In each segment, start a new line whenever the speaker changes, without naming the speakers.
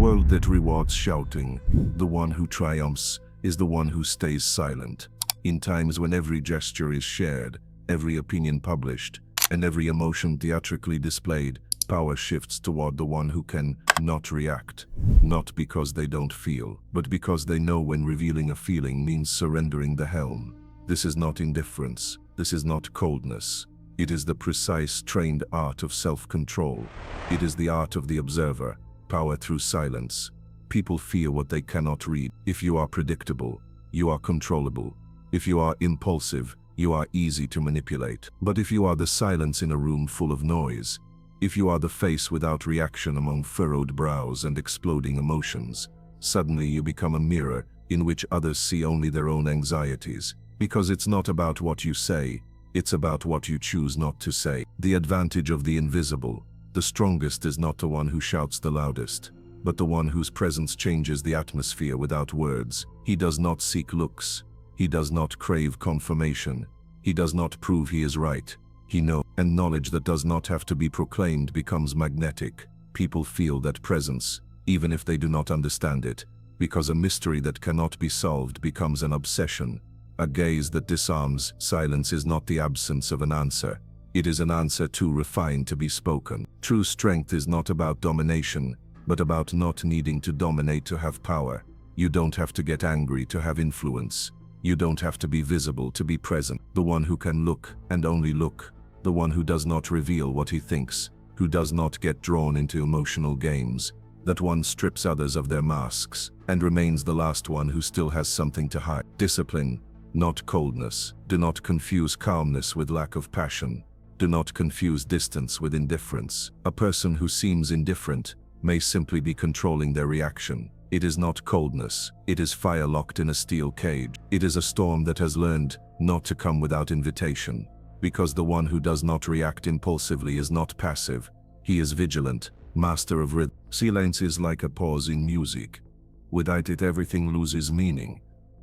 world that rewards shouting, the one who triumphs is the one who stays silent. In times when every gesture is shared, every opinion published, and every emotion theatrically displayed, power shifts toward the one who can not react. Not because they don't feel, but because they know when revealing a feeling means surrendering the helm. This is not indifference. This is not coldness. It is the precise, trained art of self-control. It is the art of the observer, power through silence. People feel what they cannot read. If you are predictable, you are controllable. If you are impulsive, you are easy to manipulate. But if you are the silence in a room full of noise, if you are the face without reaction among furrowed brows and exploding emotions, suddenly you become a mirror in which others see only their own anxieties. Because it's not about what you say, it's about what you choose not to say. The advantage of the invisible. The strongest is not the one who shouts the loudest, but the one whose presence changes the atmosphere without words. He does not seek looks. He does not crave confirmation. He does not prove he is right. He knows, and knowledge that does not have to be proclaimed becomes magnetic. People feel that presence, even if they do not understand it, because a mystery that cannot be solved becomes an obsession. A gaze that disarms. Silence is not the absence of an answer. It is an answer too refined to be spoken. True strength is not about domination, but about not needing to dominate to have power. You don't have to get angry to have influence. You don't have to be visible to be present. The one who can look and only look. The one who does not reveal what he thinks. Who does not get drawn into emotional games. That one strips others of their masks and remains the last one who still has something to hide. Discipline, not coldness. Do not confuse calmness with lack of passion. Do not confuse distance with indifference. A person who seems indifferent may simply be controlling their reaction. It is not coldness. It is fire locked in a steel cage. It is a storm that has learned not to come without invitation. Because the one who does not react impulsively is not passive. He is vigilant, master of rhythm. Silence is like a pause in music. Without it, everything loses meaning.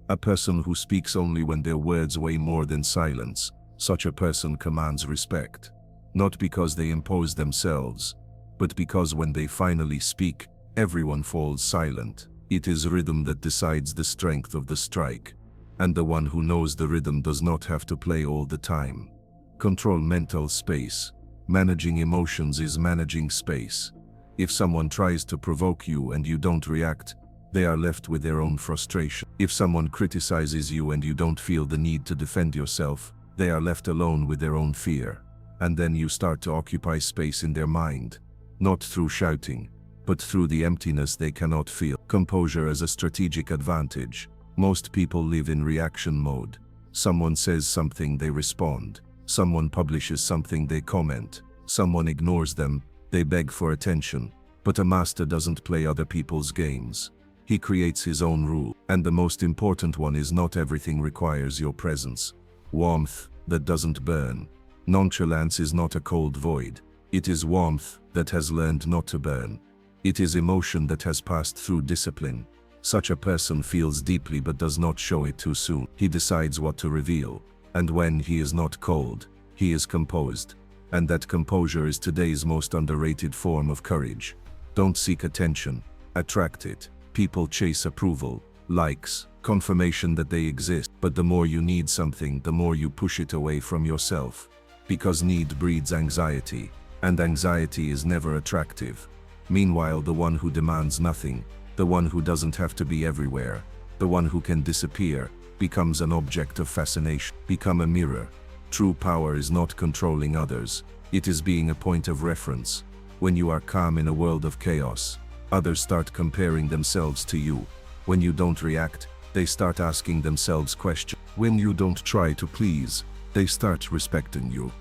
A person who speaks only when their words weigh more than silence. Such a person commands respect. Not because they impose themselves, but because when they finally speak, everyone falls silent. It is rhythm that decides the strength of the strike. And the one who knows the rhythm does not have to play all the time. Control mental space. Managing emotions is managing space. If someone tries to provoke you and you don't react, they are left with their own frustration. If someone criticizes you and you don't feel the need to defend yourself, they are left alone with their own fear. And then you start to occupy space in their mind, not through shouting, but through the emptiness they cannot feel. Composure as a strategic advantage. Most people live in reaction mode. Someone says something, they respond. Someone publishes something, they comment. Someone ignores them, they beg for attention. But a master doesn't play other people's games. He creates his own rule. And the most important one is not everything requires your presence. Warmth that doesn't burn. Nonchalance is not a cold void. It is warmth that has learned not to burn. It is emotion that has passed through discipline. Such a person feels deeply but does not show it too soon. He decides what to reveal. And when he is not cold, he is composed. And that composure is today's most underrated form of courage. Don't seek attention. Attract it. People chase approval, likes, confirmation that they exist. But the more you need something, the more you push it away from yourself. Because need breeds anxiety. And anxiety is never attractive. Meanwhile, the one who demands nothing, the one who doesn't have to be everywhere, the one who can disappear, becomes an object of fascination. Become a mirror. True power is not controlling others. It is being a point of reference. When you are calm in a world of chaos, others start comparing themselves to you. When you don't react, they start asking themselves questions. When you don't try to please, they start respecting you.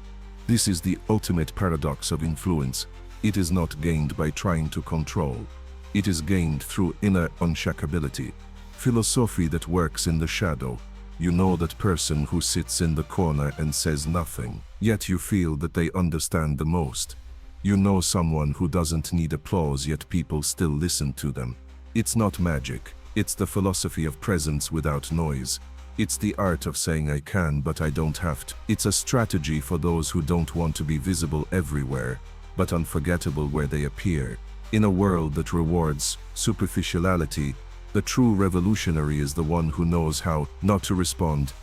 This is the ultimate paradox of influence. It is not gained by trying to control. It is gained through inner unshakability. Philosophy that works in the shadow. You know that person who sits in the corner and says nothing, yet you feel that they understand the most. You know someone who doesn't need applause, yet people still listen to them. It's not magic. It's the philosophy of presence without noise. It's the art of saying I can but I don't have to. It's a strategy for those who don't want to be visible everywhere, but unforgettable where they appear. In a world that rewards superficiality, the true revolutionary is the one who knows how not to respond.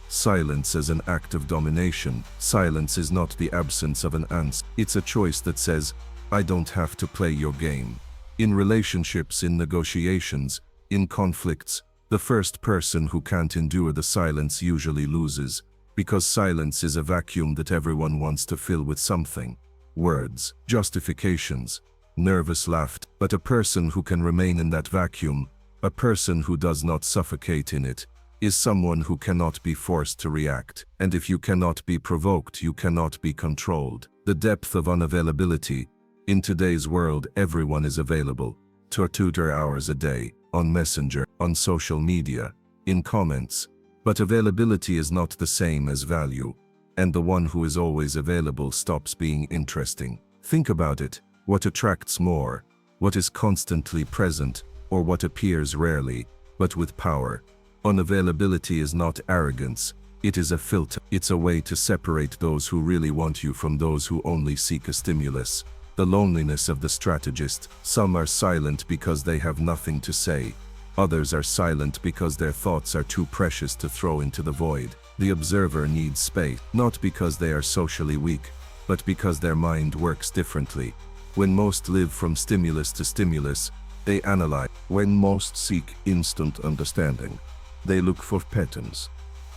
Silence as an act of domination. Silence is not the absence of an answer. It's a choice that says, I don't have to play your game. In relationships, in negotiations, in conflicts, the first person who can't endure the silence usually loses, because silence is a vacuum that everyone wants to fill with something. Words, justifications, nervous laughter. But a person who can remain in that vacuum, a person who does not suffocate in it, is someone who cannot be forced to react. And if you cannot be provoked, you cannot be controlled. The depth of unavailability. In today's world, everyone is available. 2 hours a day, on Messenger, on social media, in comments. But availability is not the same as value. And the one who is always available stops being interesting. Think about it. What attracts more? What is constantly present, or what appears rarely, but with power? Unavailability is not arrogance. It is a filter. It's a way to separate those who really want you from those who only seek a stimulus. The loneliness of the strategist. Some are silent because they have nothing to say. Others are silent because their thoughts are too precious to throw into the void. The observer needs space, not because they are socially weak, but because their mind works differently. When most live from stimulus to stimulus, they analyze. When most seek instant understanding, they look for patterns.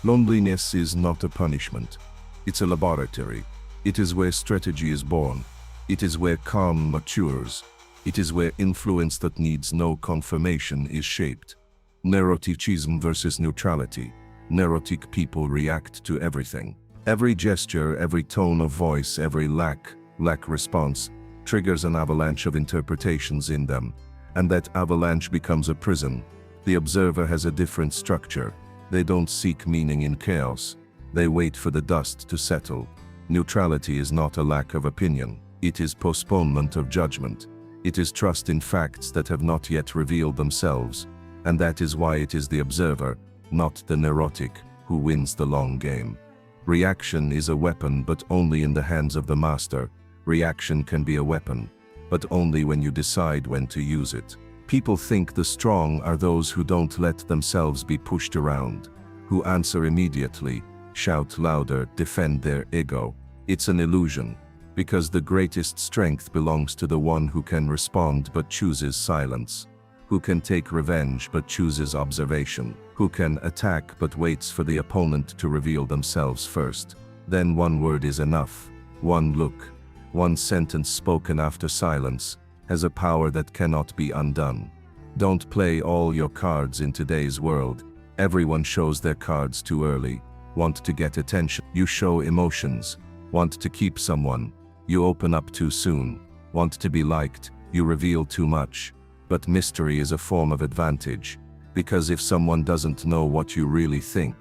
Loneliness is not a punishment. It's a laboratory. It is where strategy is born. It is where calm matures. It is where influence that needs no confirmation is shaped. Neuroticism versus neutrality. Neurotic people react to everything. Every gesture, every tone of voice, every lack response triggers an avalanche of interpretations in them, and that avalanche becomes a prison. The observer has a different structure. They don't seek meaning in chaos. They wait for the dust to settle. Neutrality is not a lack of opinion. It is postponement of judgment. It is trust in facts that have not yet revealed themselves. And that is why it is the observer, not the neurotic, who wins the long game. Reaction is a weapon, but only in the hands of the master. Reaction can be a weapon, but only when you decide when to use it. People think the strong are those who don't let themselves be pushed around, who answer immediately, shout louder, defend their ego. It's an illusion, because the greatest strength belongs to the one who can respond but chooses silence, who can take revenge but chooses observation, who can attack but waits for the opponent to reveal themselves first. Then one word is enough. One look, one sentence spoken after silence, has a power that cannot be undone. Don't play all your cards in today's world. Everyone shows their cards too early. Want to get attention. You show emotions. Want to keep someone. You open up too soon. Want to be liked. You reveal too much. But mystery is a form of advantage. Because if someone doesn't know what you really think,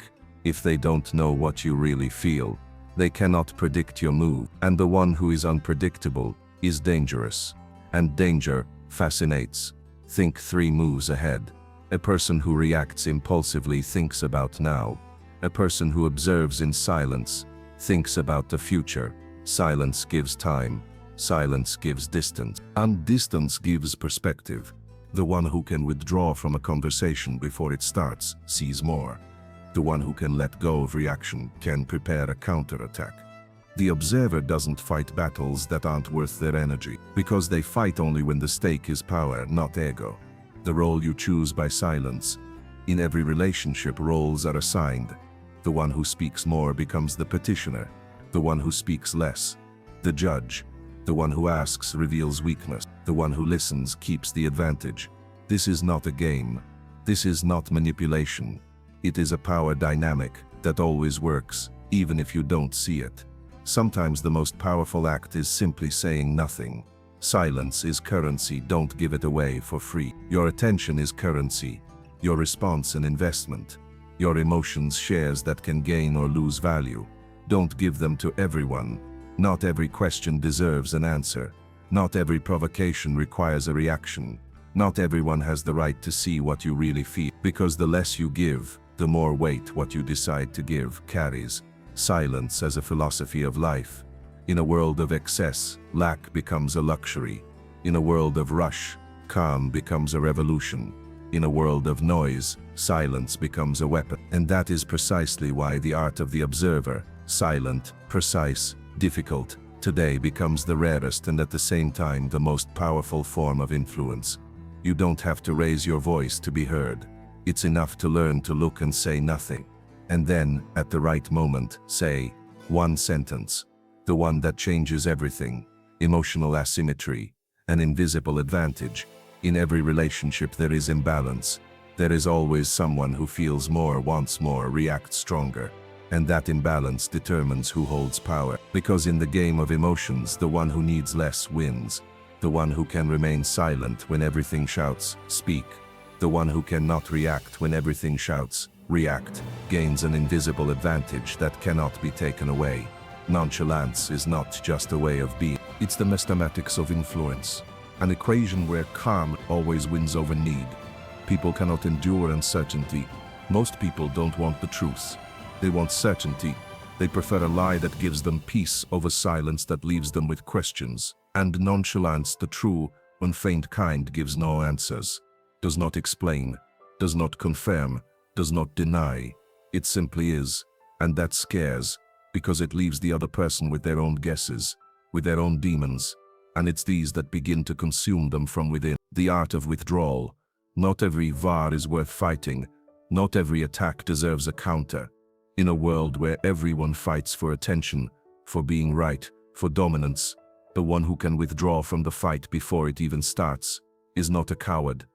if they don't know what you really feel, they cannot predict your move. And the one who is unpredictable is dangerous. And danger fascinates. Think 3 moves ahead. A person who reacts impulsively thinks about now. A person who observes in silence thinks about the future. Silence gives time. Silence gives distance. And distance gives perspective. The one who can withdraw from a conversation before it starts sees more. The one who can let go of reaction can prepare a counterattack. The observer doesn't fight battles that aren't worth their energy, because they fight only when the stake is power, not ego. The role you choose by silence. In every relationship, roles are assigned. The one who speaks more becomes the petitioner. The one who speaks less, the judge. The one who asks reveals weakness. The one who listens keeps the advantage. This is not a game. This is not manipulation. It is a power dynamic that always works, even if you don't see it. Sometimes the most powerful act is simply saying nothing. Silence is currency. Don't give it away for free. Your attention is currency. Your response an investment. Your emotions shares that can gain or lose value. Don't give them to everyone. Not every question deserves an answer. Not every provocation requires a reaction. Not everyone has the right to see what you really feel. Because the less you give, the more weight what you decide to give carries. Silence as a philosophy of life. In a world of excess, lack becomes a luxury. In a world of rush, calm becomes a revolution. In a world of noise, silence becomes a weapon. And that is precisely why the art of the observer, silent, precise, difficult, today becomes the rarest and at the same time the most powerful form of influence. You don't have to raise your voice to be heard. It's enough to learn to look and say nothing. And then, at the right moment, say one sentence. The one that changes everything. Emotional asymmetry. An invisible advantage. In every relationship there is imbalance. There is always someone who feels more, wants more, reacts stronger. And that imbalance determines who holds power. Because in the game of emotions, the one who needs less wins. The one who can remain silent when everything shouts, speak. The one who cannot react when everything shouts, react, gains an invisible advantage that cannot be taken away. Nonchalance is not just a way of being. It's the mathematics of influence. An equation where calm always wins over need. People cannot endure uncertainty. Most people don't want the truth. They want certainty. They prefer a lie that gives them peace over silence that leaves them with questions. And nonchalance, the true, unfeigned kind, gives no answers. Does not explain. Does not confirm. Does not deny. It simply is. And that scares, because it leaves the other person with their own guesses, with their own demons. And it's these that begin to consume them from within. The art of withdrawal. Not every war is worth fighting. Not every attack deserves a counter. In a world where everyone fights for attention, for being right, for dominance, the one who can withdraw from the fight before it even starts is not a coward.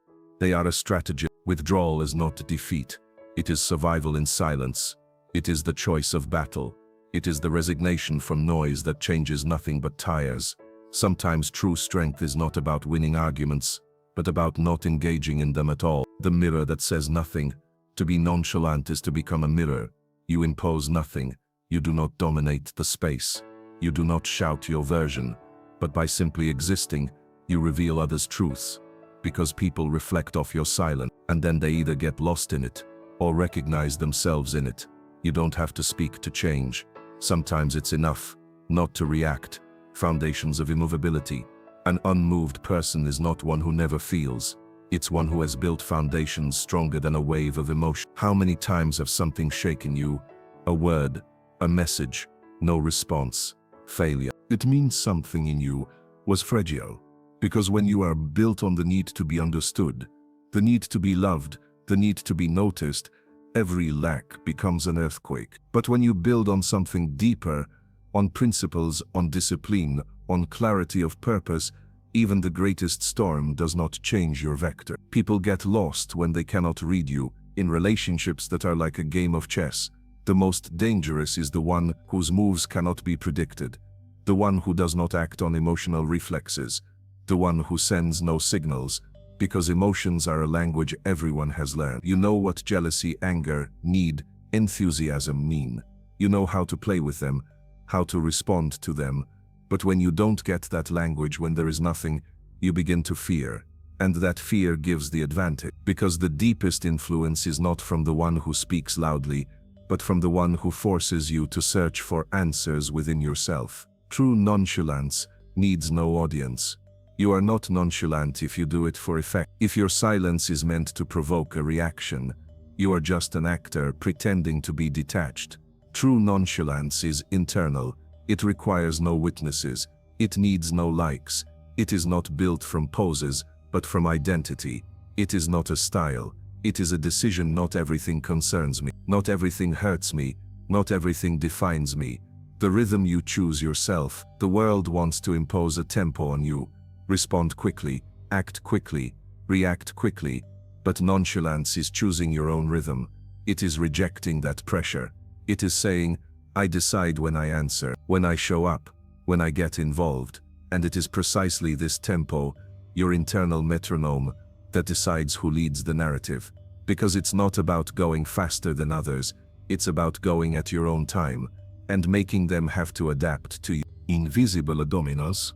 They are a strategist. Withdrawal is not defeat. It is survival in silence. It is the choice of battle. It is the resignation from noise that changes nothing but tires. Sometimes true strength is not about winning arguments, but about not engaging in them at all. The mirror that says nothing. To be nonchalant is to become a mirror. You impose nothing. You do not dominate the space. You do not shout your version. But by simply existing, you reveal others' truths. Because people reflect off your silence, and then they either get lost in it, or recognize themselves in it. You don't have to speak to change. Sometimes it's enough not to react. Foundations of immovability. An unmoved person is not one who never feels. It's one who has built foundations stronger than a wave of emotion. How many times have something shaken you? A word, a message, no response, failure. It means something in you was fragile. Because when you are built on the need to be understood, the need to be loved, the need to be noticed, every lack becomes an earthquake. But when you build on something deeper, on principles, on discipline, on clarity of purpose, even the greatest storm does not change your vector. People get lost when they cannot read you. In relationships that are like a game of chess, the most dangerous is the one whose moves cannot be predicted, the one who does not act on emotional reflexes, the one who sends no signals, because emotions are a language everyone has learned. You know what jealousy, anger, need, enthusiasm mean. You know how to play with them, how to respond to them. But when you don't get that language, when there is nothing, you begin to fear. And that fear gives the advantage. Because the deepest influence is not from the one who speaks loudly, but from the one who forces you to search for answers within yourself. True nonchalance needs no audience. You are not nonchalant if you do it for effect. If your silence is meant to provoke a reaction, you are just an actor pretending to be detached. True nonchalance is internal. It requires no witnesses. It needs no likes. It is not built from poses, but from identity. It is not a style. It is a decision. Not everything concerns me. Not everything hurts me. Not everything defines me. The rhythm you choose yourself. The world wants to impose a tempo on you. Respond quickly, act quickly, react quickly. But nonchalance is choosing your own rhythm. It is rejecting that pressure. It is saying, I decide when I answer, when I show up, when I get involved. And it is precisely this tempo, your internal metronome, that decides who leads the narrative. Because it's not about going faster than others, it's about going at your own time, and making them have to adapt to you. Invisible dominance.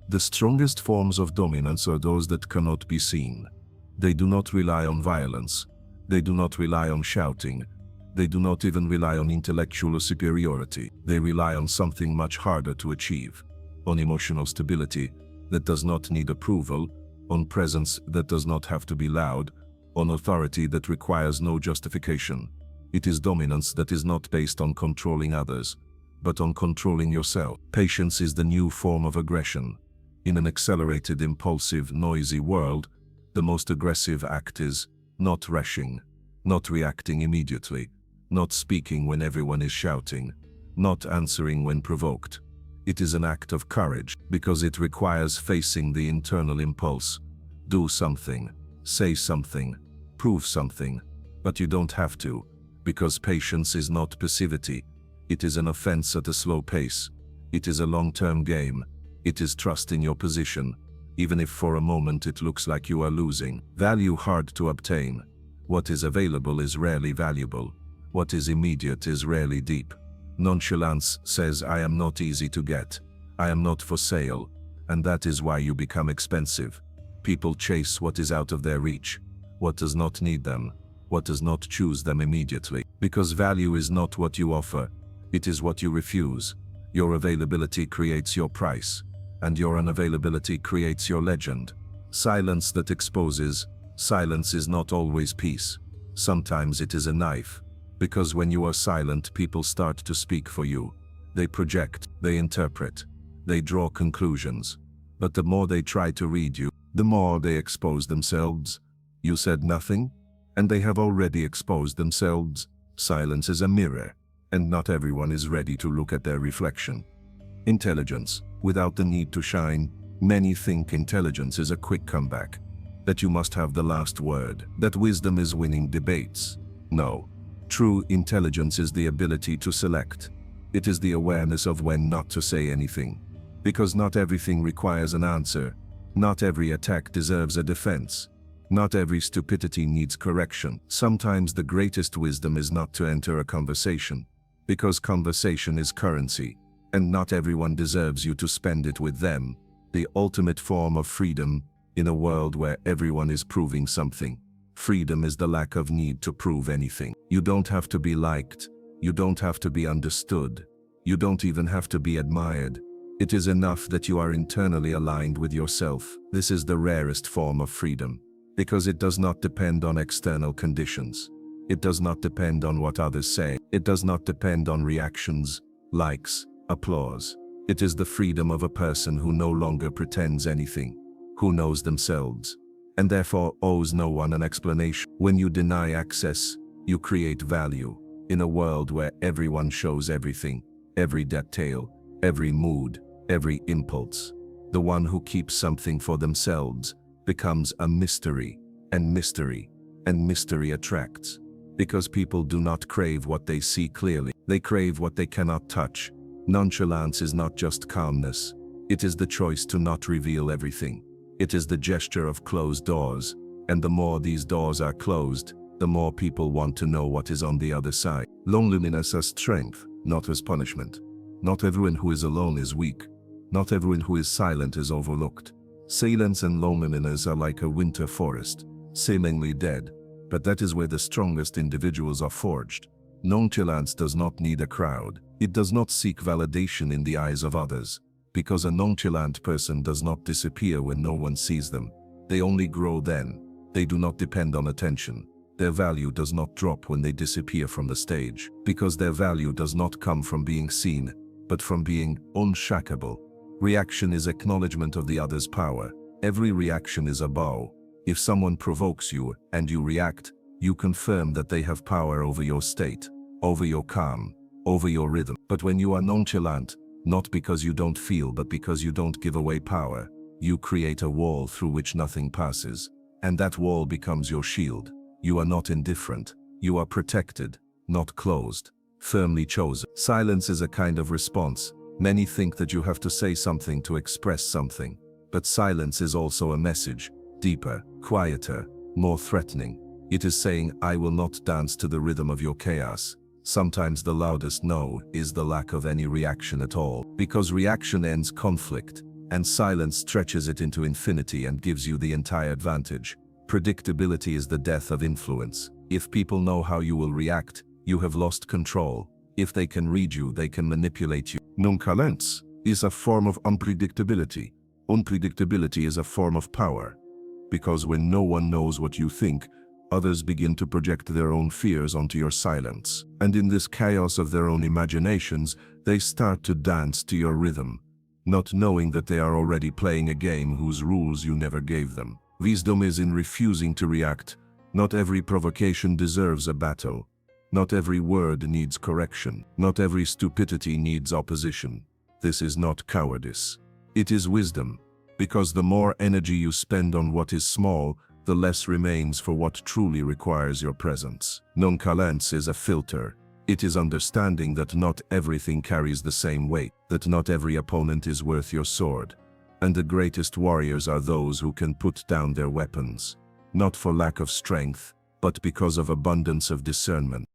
The strongest forms of dominance are those that cannot be seen. They do not rely on violence. They do not rely on shouting. They do not even rely on intellectual superiority. They rely on something much harder to achieve, on emotional stability, that does not need approval, on presence that does not have to be loud, on authority that requires no justification. It is dominance that is not based on controlling others, but on controlling yourself. Patience is the new form of aggression. In an accelerated, impulsive, noisy world, the most aggressive act is not rushing, not reacting immediately, not speaking when everyone is shouting, not answering when provoked. It is an act of courage, because it requires facing the internal impulse. Do something, say something, prove something, but you don't have to, because patience is not passivity. It is an offense at a slow pace. It is a long-term game. It is trust in your position, even if for a moment it looks like you are losing. Value hard to obtain. What is available is rarely valuable. What is immediate is rarely deep. Nonchalance says, I am not easy to get. I am not for sale. And that is why you become expensive. People chase what is out of their reach, what does not need them, what does not choose them immediately. Because value is not what you offer, it is what you refuse. Your availability creates your price, and your unavailability creates your legend. Silence that exposes. Silence is not always peace. Sometimes it is a knife. Because when you are silent, people start to speak for you. They project, they interpret, they draw conclusions. But the more they try to read you, the more they expose themselves. You said nothing, and they have already exposed themselves. Silence is a mirror, and not everyone is ready to look at their reflection. Intelligence, without the need to shine. Many think intelligence is a quick comeback, that you must have the last word, that wisdom is winning debates. No. True intelligence is the ability to select. It is the awareness of when not to say anything. Because not everything requires an answer. Not every attack deserves a defense. Not every stupidity needs correction. Sometimes the greatest wisdom is not to enter a conversation, because conversation is currency, and not everyone deserves you to spend it with them. The ultimate form of freedom, in a world where everyone is proving something. Freedom is the lack of need to prove anything. You don't have to be liked. You don't have to be understood. You don't even have to be admired. It is enough that you are internally aligned with yourself. This is the rarest form of freedom, because it does not depend on external conditions. It does not depend on what others say. It does not depend on reactions, likes, applause. It is the freedom of a person who no longer pretends anything, who knows themselves, and therefore owes no one an explanation. When you deny access, you create value. In a world where everyone shows everything, every detail, every mood, every impulse, the one who keeps something for themselves becomes a mystery, and mystery attracts. Because people do not crave what they see clearly, they crave what they cannot touch. Nonchalance is not just calmness, it is the choice to not reveal everything. It is the gesture of closed doors, and the more these doors are closed, the more people want to know what is on the other side. Loneliness as strength, not as punishment. Not everyone who is alone is weak. Not everyone who is silent is overlooked. Silence and loneliness are like a winter forest, seemingly dead, but that is where the strongest individuals are forged. Nonchalance does not need a crowd. It does not seek validation in the eyes of others. Because a nonchalant person does not disappear when no one sees them. They only grow then. They do not depend on attention. Their value does not drop when they disappear from the stage. Because their value does not come from being seen, but from being unshakable. Reaction is acknowledgement of the other's power. Every reaction is a bow. If someone provokes you and you react, you confirm that they have power over your state, over your calm, over your rhythm. But when you are nonchalant, not because you don't feel but because you don't give away power, you create a wall through which nothing passes. And that wall becomes your shield. You are not indifferent. You are protected, not closed, firmly chosen. Silence is a kind of response. Many think that you have to say something to express something. But silence is also a message, deeper, quieter, more threatening. It is saying, I will not dance to the rhythm of your chaos. Sometimes the loudest no is the lack of any reaction at all. Because reaction ends conflict, and silence stretches it into infinity and gives you the entire advantage. Predictability is the death of influence. If people know how you will react, you have lost control. If they can read you, they can manipulate you. Nonchalance is a form of unpredictability. Unpredictability is a form of power, because when no one knows what you think, others begin to project their own fears onto your silence. And in this chaos of their own imaginations, they start to dance to your rhythm, not knowing that they are already playing a game whose rules you never gave them. Wisdom is in refusing to react. Not every provocation deserves a battle. Not every word needs correction. Not every stupidity needs opposition. This is not cowardice. It is wisdom, because the more energy you spend on what is small, the less remains for what truly requires your presence. Nonchalance is a filter. It is understanding that not everything carries the same weight, that not every opponent is worth your sword. And the greatest warriors are those who can put down their weapons, not for lack of strength, but because of abundance of discernment.